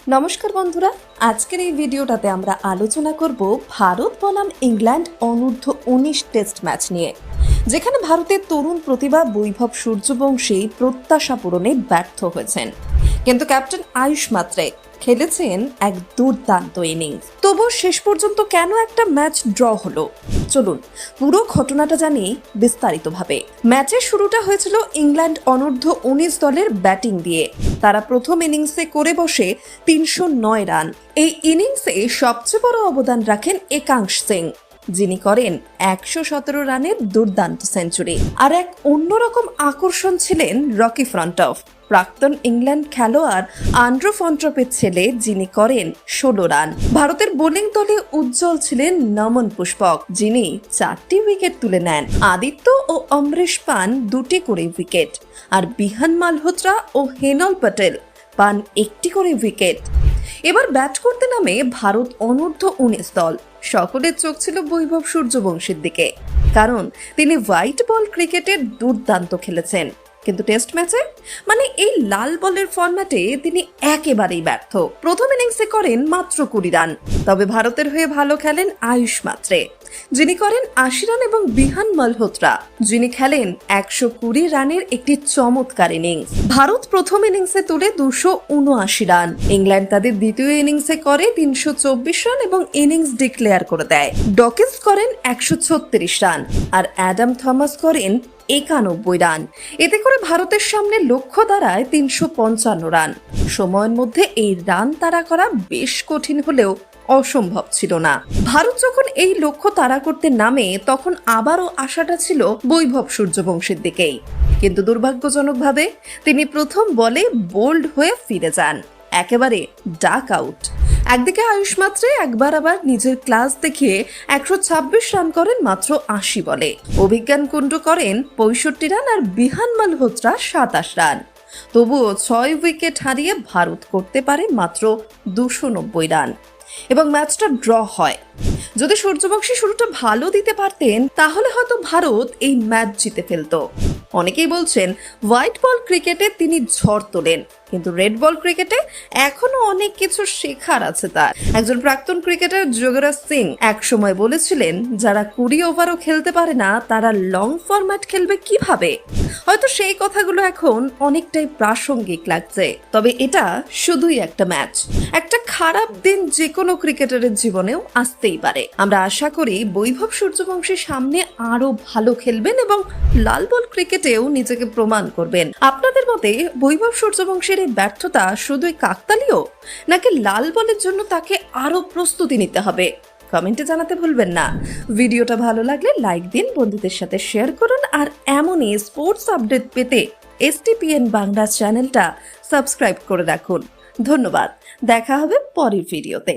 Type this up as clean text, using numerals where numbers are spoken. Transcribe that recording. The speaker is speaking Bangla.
নমস্কার বন্ধুরা, আজকের এই ভিডিওটাতে আমরা আলোচনা করব ভারত বনাম ইংল্যান্ড অনূর্ধ্ব 19 টেস্ট ম্যাচ নিয়ে, যেখানে ভারতের তরুণ প্রতিভা বৈভব সূর্যবংশী প্রত্যাশা পূরণে ব্যর্থ হয়েছেন। কিন্তু ক্যাপ্টেন আয়ুষ মাত্রে খেলেছেন এক দুর্দান্ত ইনিংস। তবুও শেষ পর্যন্ত কেন একটা ম্যাচ ড্র হলো, চলুন পুরো ঘটনাটা জানি বিস্তারিতভাবে। ম্যাচের শুরুটা হয়েছিল ইংল্যান্ড অনূর্ধ্ব 19 দলের ব্যাটিং দিয়ে। তারা প্রথম ইনিংসে করে বসে 309 রান। এই ইনিংসে সবচেয়ে বড় অবদান রাখেন একাংশ সিং, যিনি করেন 117 রানের দুর্দান্ত সেঞ্চুরি। আর এক অন্যরকম আকর্ষণ ছিলেন রকি ফ্রন্টফ, প্রাক্তন ইংল্যান্ড খেলোয়াড় আন্ড্রু ফন্ট্রপের ছেলে, যিনি করেন 16 রান। ভারতের বোলিং দলে উজ্জ্বল ছিলেন নমন পুষ্পক, যিনি 4টি উইকেট তুলে নেন। আদিত্য ও অমরেশ পান 2টি করে উইকেট, আর বিহান মালহোত্রা ও হেনল প্যাটেল পান 1টি করে উইকেট। এবার ব্যাট করতে নামে ভারত অনূর্ধ্ব 19 দল। সকলের চোখ ছিল বৈভব সূর্যবংশীর দিকে, কারণ তিনি হোয়াইট বল ক্রিকেটে দুর্দান্ত খেলেছেন। কিন্তু টেস্ট ম্যাচে, মানে এই লাল বলের ফরম্যাটে তিনি একেবারেই ব্যর্থ। প্রথম ইনিংসে করেন মাত্র 20 রান। তবে ভারতের হয়ে ভালো খেলেন আয়ুষ মাত্রে, যিনি করেন 80 রান, এবং বিহান মালহোত্রা, যিনি খেলেন 120 রানের একটি চমৎকার ইনিংস। ভারত প্রথম ইনিংসে তুলে 279 রান। ইংল্যান্ড তাদের দ্বিতীয় ইনিংসে করে 324 রান এবং ইনিংস ডিক্লেয়ার করে দেয়। ডকিন্স করেন 136 রান, আর অ্যাডাম থমাস করেন 91 রান। এতে করে ভারতের সামনে লক্ষ্য দাঁড়ায় 355 রান। সময়ের মধ্যে এই রান তাড়া করা বেশ কঠিন হলেও অসম্ভব ছিল না। ভারত যখন এই লক্ষ্য তাড়া করতে নামে, তখন আবারও আশাটা ছিল বৈভব সূর্যবংশীর দিকেই। কিন্তু দুর্ভাগ্যজনকভাবে তিনি প্রথম বলে বোল্ড হয়ে ফিরে যান, একেবারে ডাক আউট। একদিকে আয়ুষ মাত্রে একবার আবার নিজের ক্লাস দেখিয়ে 126 রান করেন মাত্র 80 বলে। অভিজ্ঞান কুণ্ডু করেন 65 রান, আর বিহান মালহোত্রা 27 রান। তবুও 6 উইকেট হারিয়ে ভারত করতে পারে মাত্র 290 রান এবং ম্যাচটা ড্র হয়। যদি সূর্যবংশী শুরুটা ভালো দিতে পারতেন, তাহলে হয়তো ভারত এই ম্যাচ জিতে ফেলতো। অনেকেই বলছেন হোয়াইট বল ক্রিকেটে তিনি ঝড় তোলেন, কিন্তু রেড বল ক্রিকেটে এখনো অনেক কিছু শেখার আছে তার। একজন প্রাক্তন ক্রিকেটার যোগরাজ সিং এক সময় বলেছিলেন, যারা 20 ওভারও খেলতে পারে না, তারা লং ফরম্যাট খেলবে কিভাবে? হয়তো সেই কথাগুলো এখন অনেকটাই প্রাসঙ্গিক লাগছে। তবে এটা শুধুই একটা ম্যাচ। একটা খারাপ দিন যে কোনো ক্রিকেটারের জীবনেও আসতেই পারে। আমরা আশা করি বৈভব সূর্যবংশী সামনে আরো ভালো খেলবেন এবং লাল বল ক্রিকেটেও নিজেকে প্রমাণ করবেন। আপনাদের মতে বৈভব সূর্যবংশীর এই ব্যর্থতা শুধুই কাকতালীয়, নাকি লাল বলের জন্য তাকে আরো প্রস্তুতি নিতে হবে? কমেন্টে জানাতে ভুলবেন না। ভিডিওটা ভালো লাগলে লাইক দিন, বন্ধুদের সাথে শেয়ার করুন, আর এমনই স্পোর্টস আপডেট পেতে STPN বাংলা চ্যানেলটা সাবস্ক্রাইব করে রাখুন। ধন্যবাদ, দেখা হবে পরের ভিডিওতে।